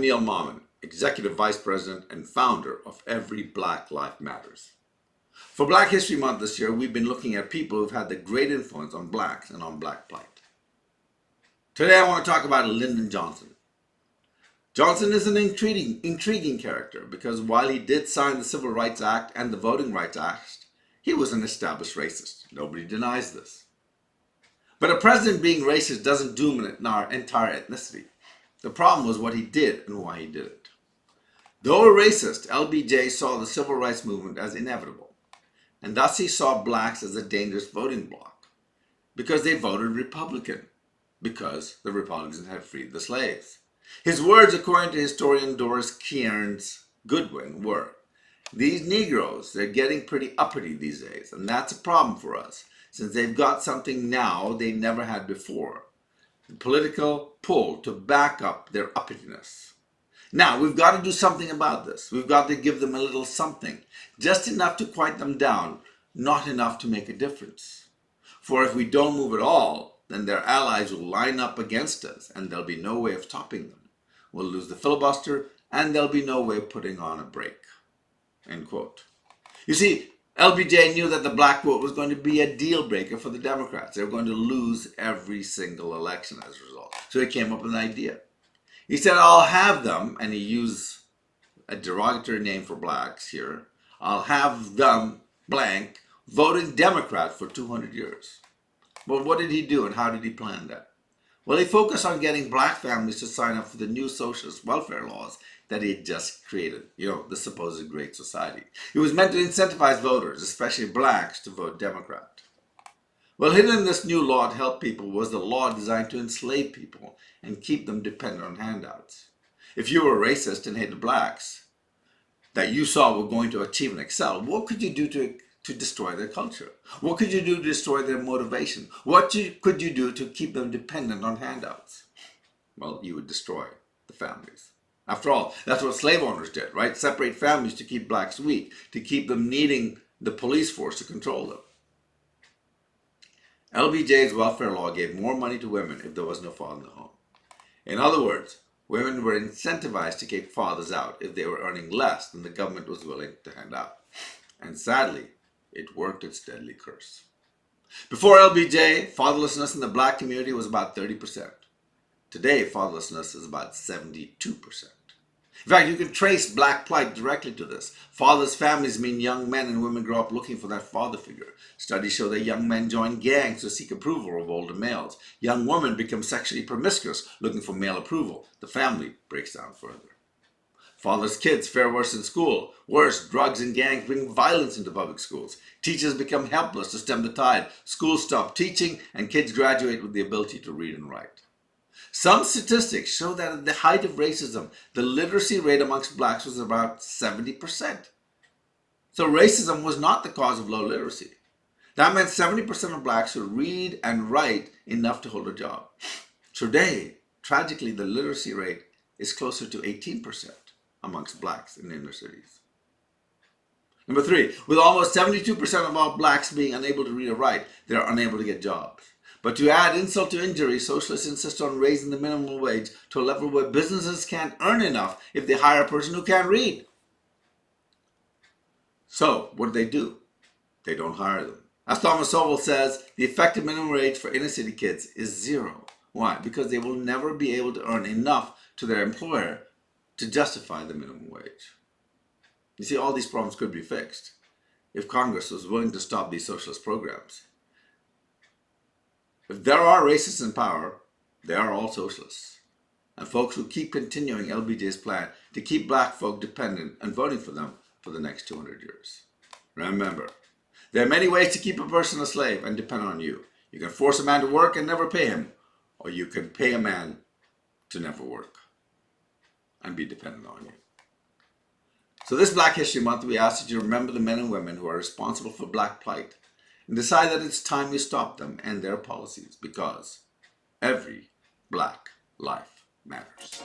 Neil Mauman, Executive Vice President and founder of Every Black Life Matters. For Black History Month this year, we've been looking at people who've had the great influence on blacks and on black plight. Today I want to talk about Lyndon Johnson. Johnson is an intriguing character because while he did sign the Civil Rights Act and the Voting Rights Act, he was an established racist. Nobody denies this. But a president being racist doesn't doom our entire ethnicity. The problem was what he did and why he did it. Though a racist, LBJ saw the civil rights movement as inevitable, and thus he saw blacks as a dangerous voting bloc because they voted Republican, because the Republicans had freed the slaves. His words, according to historian Doris Kearns Goodwin, were, "These Negroes, they're getting pretty uppity these days, and that's a problem for us, since they've got something now they never had before, the political pull to back up their uppityness. Now, we've got to do something about this. We've got to give them a little something, just enough to quiet them down, not enough to make a difference. For if we don't move at all, then their allies will line up against us, and there'll be no way of stopping them. We'll lose the filibuster, and there'll be no way of putting on a break." End quote. You see, LBJ knew that the black vote was going to be a deal breaker for the Democrats. They were going to lose every single election as a result. So he came up with an idea. He said, "I'll have them," and he used a derogatory name for blacks here, "I'll have them, blank, voting Democrat for 200 years. But what did he do and how did he plan that? Well, he focused on getting black families to sign up for the new socialist welfare laws that he had just created, the supposed Great Society. It was meant to incentivize voters, especially blacks, to vote Democrat. Well, hidden in this new law to help people was the law designed to enslave people and keep them dependent on handouts. If you were a racist and hated blacks that you saw were going to achieve and excel, what could you do to destroy their culture? What could you do to destroy their motivation? What could you do to keep them dependent on handouts? Well, you would destroy the families. After all, that's what slave owners did, right? Separate families to keep blacks weak, to keep them needing the police force to control them. LBJ's welfare law gave more money to women if there was no father in the home. In other words, women were incentivized to kick fathers out if they were earning less than the government was willing to hand out. And sadly, it worked its deadly curse. Before LBJ, fatherlessness in the black community was about 30%. Today, fatherlessness is about 72%. In fact, you can trace black plight directly to this. Fatherless families mean young men and women grow up looking for that father figure. Studies show that young men join gangs to seek approval of older males. Young women become sexually promiscuous, looking for male approval. The family breaks down further. Fatherless kids fare worse in school. Worse, drugs and gangs bring violence into public schools. Teachers become helpless to stem the tide. Schools stop teaching, and kids graduate with the ability to read and write. Some statistics show that at the height of racism, the literacy rate amongst blacks was about 70%. So racism was not the cause of low literacy. That meant 70% of blacks could read and write enough to hold a job. Today, tragically, the literacy rate is closer to 18% amongst blacks in inner cities. Number 3, with almost 72% of all blacks being unable to read or write, they are unable to get jobs. But to add insult to injury, socialists insist on raising the minimum wage to a level where businesses can't earn enough if they hire a person who can't read. So, what do? They don't hire them. As Thomas Sowell says, the effective minimum wage for inner city kids is 0. Why? Because they will never be able to earn enough to their employer to justify the minimum wage. You see, all these problems could be fixed if Congress was willing to stop these socialist programs. If there are racists in power, they are all socialists. And folks who keep continuing LBJ's plan to keep black folk dependent and voting for them for the next 200 years. Remember, there are many ways to keep a person a slave and depend on you. You can force a man to work and never pay him, or you can pay a man to never work and be dependent on you. So this Black History Month, we ask that you remember the men and women who are responsible for black plight and decide that it's time you stop them and their policies, because every black life matters.